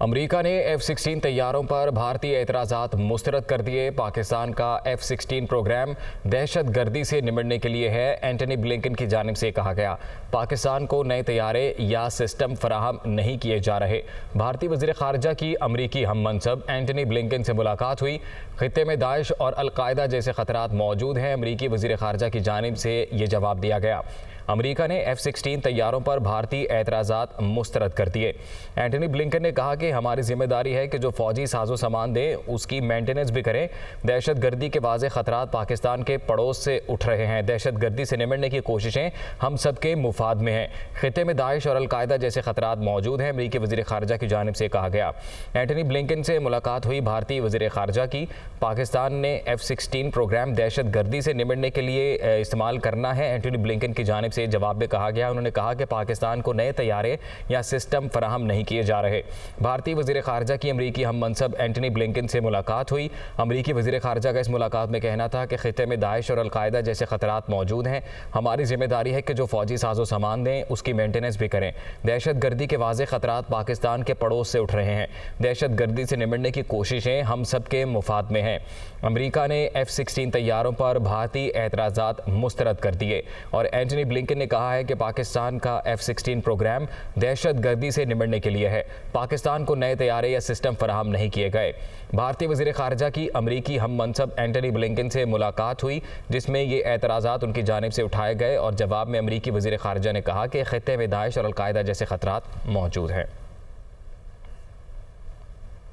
America ने F-16 तैयारों पर भारतीय एतराज़ात मुस्तरद कर दिए। पाकिस्तान का F-16 प्रोग्राम दहशत गर्दी से निपटने के लिए है, एंटनी ब्लिंकन की जानिब से कहा गया। पाकिस्तान को नए तैयारे या सिस्टम फराहम नहीं किए जा रहे। भारतीय वज़ीर ख़ारजा की अमरीकी हम मनसब एंटनी ब्लिंकन से मुलाकात हुई। खित्ते में दाइश और अलकायदा जैसे ख़तरात मौजूद हैं। अमरीकी वज़ीर ख़ारजा की जानिब से ये जवाब दिया गया। अमेरिका ने F-16 तैयारों पर भारतीय एतराज़ात मुस्तरद कर दिए। एंटनी ब्लिंकन ने कहा कि हमारी जिम्मेदारी है कि जो फौजी साजो सामान दें उसकी मेंटेनेंस भी करें। दहशत गर्दी के वाज़े ख़तरात पाकिस्तान के पड़ोस से उठ रहे हैं। दहशत गर्दी से निपटने की कोशिशें हम सब के मुफाद में हैं। खित्ते में दाइश और अलकायदा जैसे ख़तरात मौजूद हैं। अमरीकी वज़ीर ख़ारजा की जानिब से कहा गया। एंटनी ब्लिंकन से मुलाकात हुई। भारतीय वज़ीर ख़ारजा की पाकिस्तान ने F-16 प्रोग्राम दहशत गर्दी से निपटने के लिए इस्तेमाल करना है। एंटनी ब्लिंकन की जानिब से जवाब में कहा गया। उन्होंने कहा कि पाकिस्तान को नए तैयारे या सिस्टम फराहम नहीं किए जा रहे। भारतीय वज़ीर ख़ारजा की अमरीकी हम मनसब एंटनी ब्लिंकन से मुलाकात हुई। अमरीकी वज़ीर ख़ारजा का इस मुलाकात में कहना था कि खित्ते में दाइश और अलकायदा जैसे ख़तरात मौजूद हैं। हमारी जिम्मेदारी है कि जो फौजी साजो सामान दें उसकी मेंटेनेंस भी करें। दहशत गर्दी के वाज़े ख़तरात पाकिस्तान के पड़ोस से उठ रहे हैं। दहशत गर्दी से निपटने की कोशिशें हम सब के मुफाद में हैं। अमरीका ने F-16 तैयारों पर भारतीय एतराज़ात मुस्तरद कर दिए और एंटनी ब्लिंकन ने कहा है कि पाकिस्तान का F-16 प्रोग्राम दहशत गर्दी से निपटने के लिए है। पाकिस्तान को नए तैयारे या सिस्टम फराहम नहीं किए गए। भारतीय वज़ीर ख़ारजा की अमरीकी हम मनसब एंटनी ब्लिंकन से मुलाकात हुई, जिसमें ये एतराज़ात उनकी जानिब से उठाए गए और जवाब में अमरीकी वज़ीर ख़ारजा ने कहा कि खित्ते में दाइश और अलकायदा जैसे ख़तरात मौजूद हैं।